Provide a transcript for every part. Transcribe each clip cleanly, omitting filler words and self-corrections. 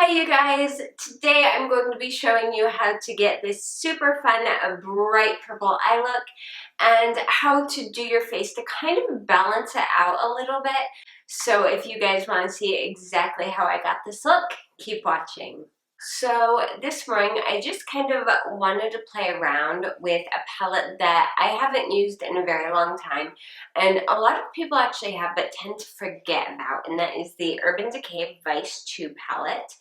Hey you guys, today I'm going to be showing you how to get this super fun bright purple eye look and how to do your face to kind of balance it out a little bit. So if you guys want to see exactly how I got this look, keep watching. So this morning I just kind of wanted to play around with a palette that I haven't used in a very long time, and a lot of people actually have but tend to forget about, and that is the Urban Decay Vice 2 palette.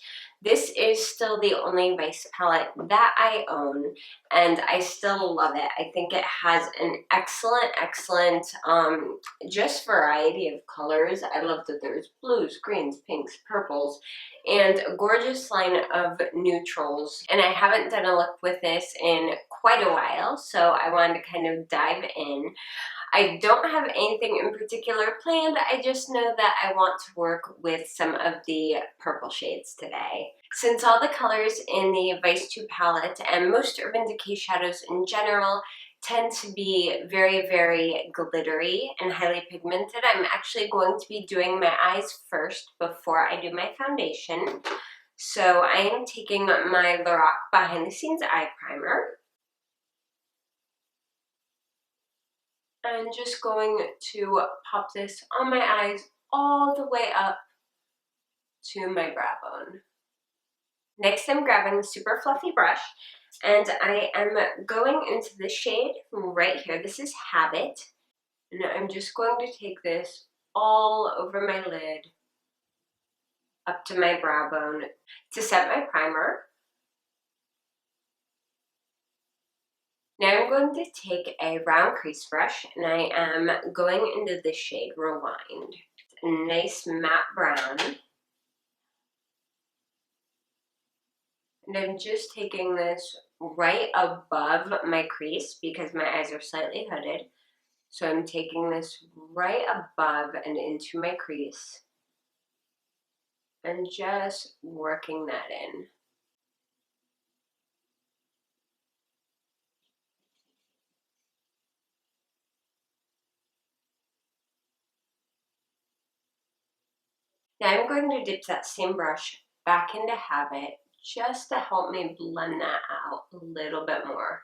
This is still the only Vice palette that I own, and I still love it. I think it has an excellent just variety of colors. I love that there's blues, greens, pinks, purples, and a gorgeous line of neutrals. And I haven't done a look with this in quite a while, so I wanted to kind of dive in. I don't have anything in particular planned, I just know that I want to work with some of the purple shades today. Since all the colors in the Vice 2 palette and most Urban Decay shadows in general tend to be very glittery and highly pigmented, I'm actually going to be doing my eyes first before I do my foundation. So I am taking my Lorac Behind the Scenes Eye Primer and just going to pop this on my eyes all the way up to my brow bone. Next, I'm grabbing a super fluffy brush and I am going into the shade right here. This is Habit, and I'm just going to take this all over my lid up to my brow bone to set my primer. Now I'm going to take a round crease brush and I am going into the shade Rewind. A nice matte brown. And I'm just taking this right above my crease because my eyes are slightly hooded. So I'm taking this right above and into my crease and just working that in. Now I'm going to dip that same brush back into Habit just to help me blend that out a little bit more.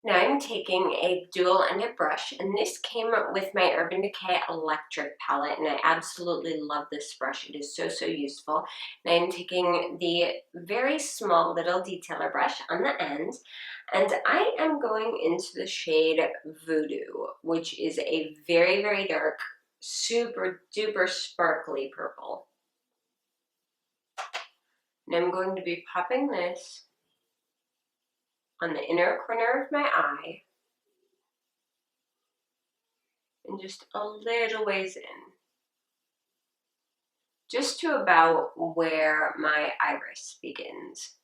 Now I'm taking a dual-ended brush, and this came with my Urban Decay Electric palette, and I absolutely love this brush. It is so useful. And I'm taking the very small little detailer brush on the end, and I am going into the shade Voodoo, which is a very dark, super duper sparkly purple. And I'm going to be popping this on the inner corner of my eye and just a little ways in, just to about where my iris begins.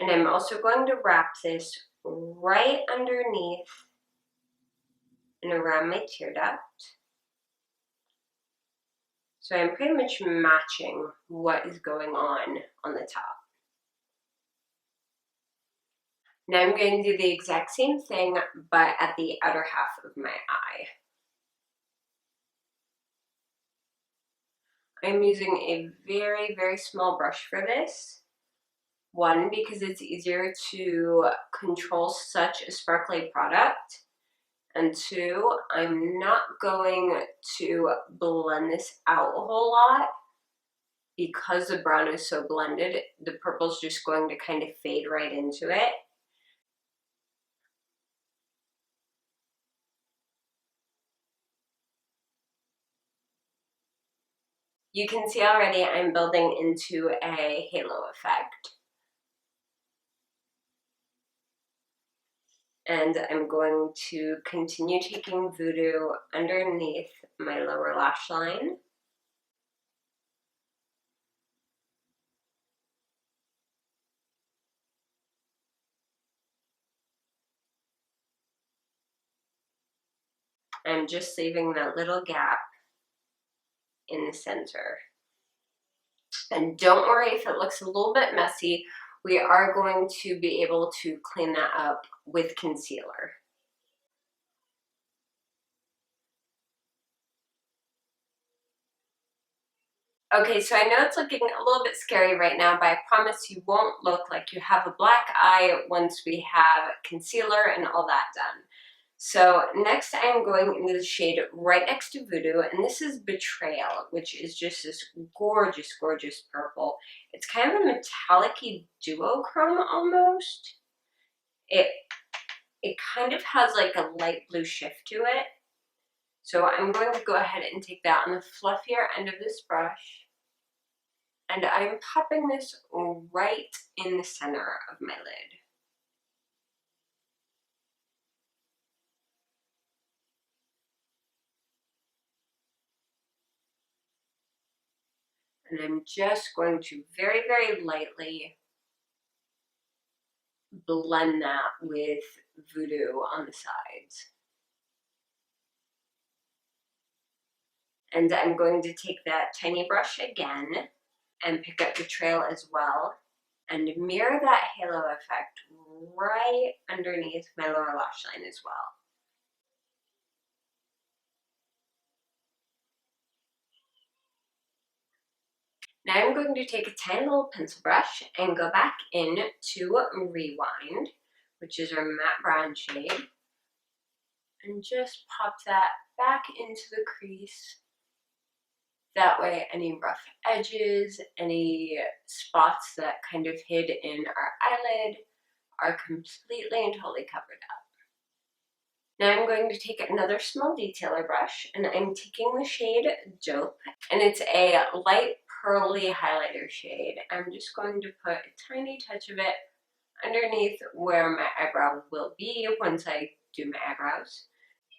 And I'm also going to wrap this right underneath and around my tear duct. So I'm pretty much matching what is going on the top. Now I'm going to do the exact same thing, but at the outer half of my eye. I'm using a very small brush for this. One, because it's easier to control such a sparkly product. And two, I'm not going to blend this out a whole lot because the brown is so blended. The purple's just going to kind of fade right into it. You can see already I'm building into a halo effect. And I'm going to continue taking Voodoo underneath my lower lash line. I'm just leaving that little gap in the center. And don't worry if it looks a little bit messy. We are going to be able to clean that up with concealer. Okay, so I know it's looking a little bit scary right now, but I promise you won't look like you have a black eye once we have concealer and all that done. So next I am going into the shade right next to Voodoo, and this is Betrayal, which is just this gorgeous, gorgeous purple. It's kind of a metallic-y duochrome almost. It kind of has like a light blue shift to it. So I'm going to go ahead and take that on the fluffier end of this brush. And I'm popping this right in the center of my lid. And I'm just going to very, very lightly blend that with Voodoo on the sides. And I'm going to take that tiny brush again and pick up the trail as well and mirror that halo effect right underneath my lower lash line as well. Now I'm going to take a tiny little pencil brush and go back in to Rewind, which is our matte brown shade, and just pop that back into the crease. That way any rough edges, any spots that kind of hid in our eyelid are completely and totally covered up. Now I'm going to take another small detailer brush, and I'm taking the shade Dope, and it's a light pearly highlighter shade. I'm just going to put a tiny touch of it underneath where my eyebrow will be once I do my eyebrows,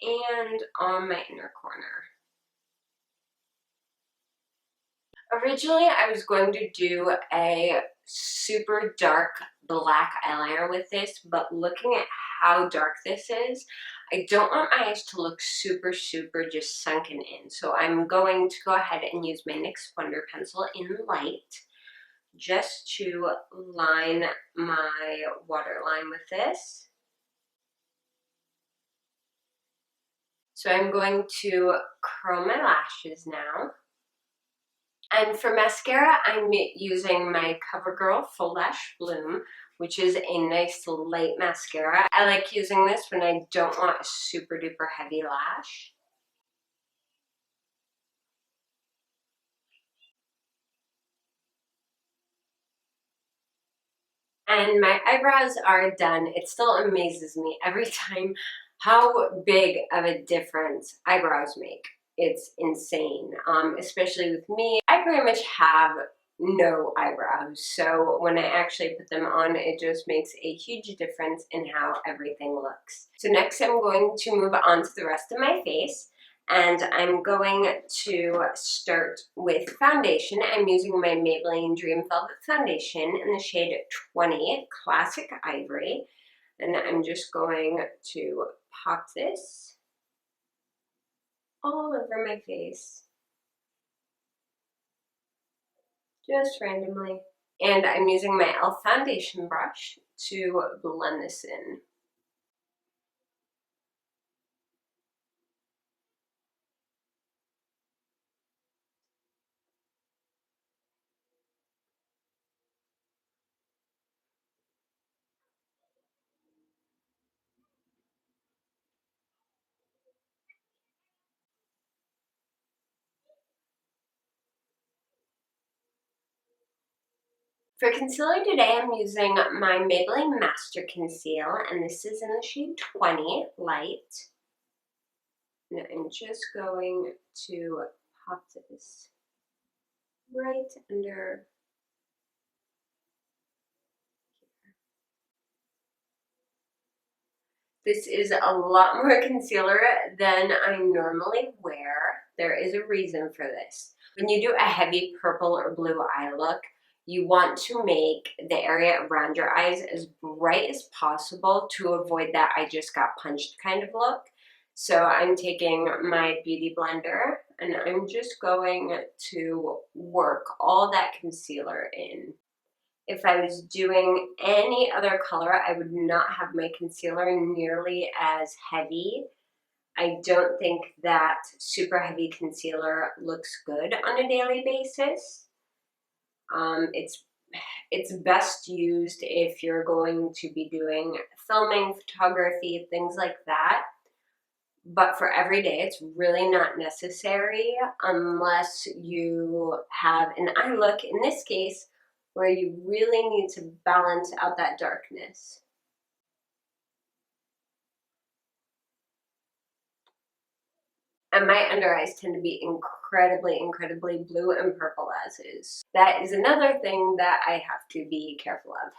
and on my inner corner. Originally, I was going to do a super dark black eyeliner with this, but looking at how dark this is, I don't want my eyes to look super, super just sunken in. So I'm going to go ahead and use my NYX Wonder Pencil in Light just to line my waterline with this. So I'm going to curl my lashes now. And for mascara, I'm using my CoverGirl Full Lash Bloom, which is a nice light mascara. I like using this when I don't want a super duper heavy lash. And my eyebrows are done. It still amazes me every time how big of a difference eyebrows make. It's insane, especially with me. I pretty much have no eyebrows, so when I actually put them on, it just makes a huge difference in how everything looks. So next I'm going to move on to the rest of my face, and I'm going to start with foundation. I'm using my Maybelline Dream Velvet Foundation in the shade 20, Classic Ivory, and I'm just going to pop this all over my face, just randomly. And I'm using my e.l.f. foundation brush to blend this in. For concealer today, I'm using my Maybelline Master Conceal, and this is in the shade 20, Light. And I'm just going to pop this right under here. This is a lot more concealer than I normally wear. There is a reason for this. When you do a heavy purple or blue eye look, you want to make the area around your eyes as bright as possible to avoid that I just got punched kind of look. So I'm taking my beauty blender and I'm just going to work all that concealer in. If I was doing any other color, I would not have my concealer nearly as heavy. I don't think that super heavy concealer looks good on a daily basis. It's best used if you're going to be doing filming, photography, things like that. But for every day, it's really not necessary unless you have an eye look, in this case, where you really need to balance out that darkness. And my under eyes tend to be incredibly blue and purple as is. That is another thing that I have to be careful of.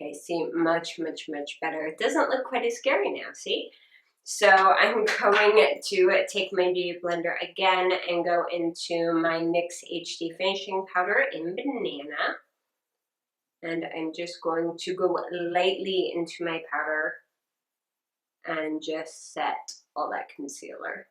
Okay, see, much better. It doesn't look quite as scary now, see? So I'm going to take my beauty blender again and go into my NYX HD Finishing Powder in Banana. And I'm just going to go lightly into my powder and just set all that concealer.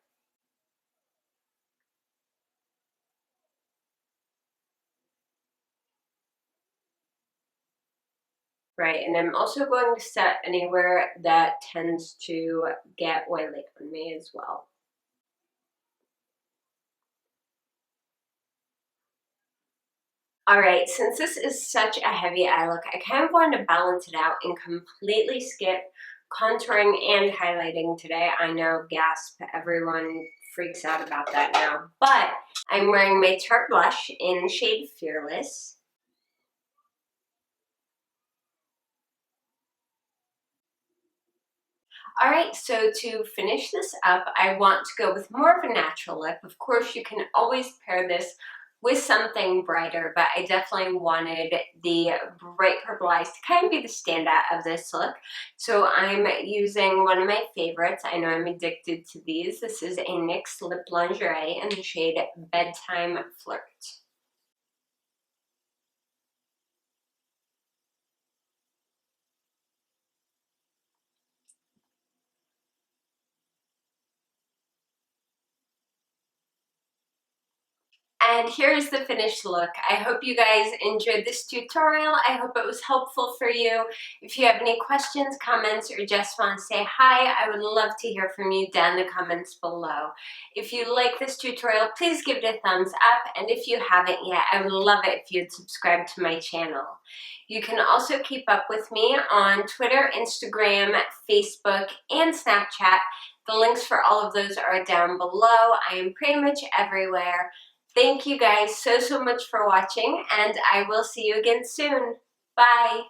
Right, and I'm also going to set anywhere that tends to get oily on me as well. Alright, since this is such a heavy eye look, I kind of wanted to balance it out and completely skip contouring and highlighting today. I know, gasp, everyone freaks out about that now. But I'm wearing my Tarte blush in the shade Fearless. Alright, so to finish this up, I want to go with more of a natural look. Of course, you can always pair this with something brighter, but I definitely wanted the bright purple eyes to kind of be the standout of this look. So I'm using one of my favorites. I know I'm addicted to these. This is a NYX Lip Lingerie in the shade Bedtime Flirt. And here's the finished look. I hope you guys enjoyed this tutorial. I hope it was helpful for you. If you have any questions, comments, or just want to say hi, I would love to hear from you down in the comments below. If you like this tutorial, please give it a thumbs up. And if you haven't yet, I would love it if you'd subscribe to my channel. You can also keep up with me on Twitter, Instagram, Facebook, and Snapchat. The links for all of those are down below. I am pretty much everywhere. Thank you guys so much for watching, and I will see you again soon. Bye!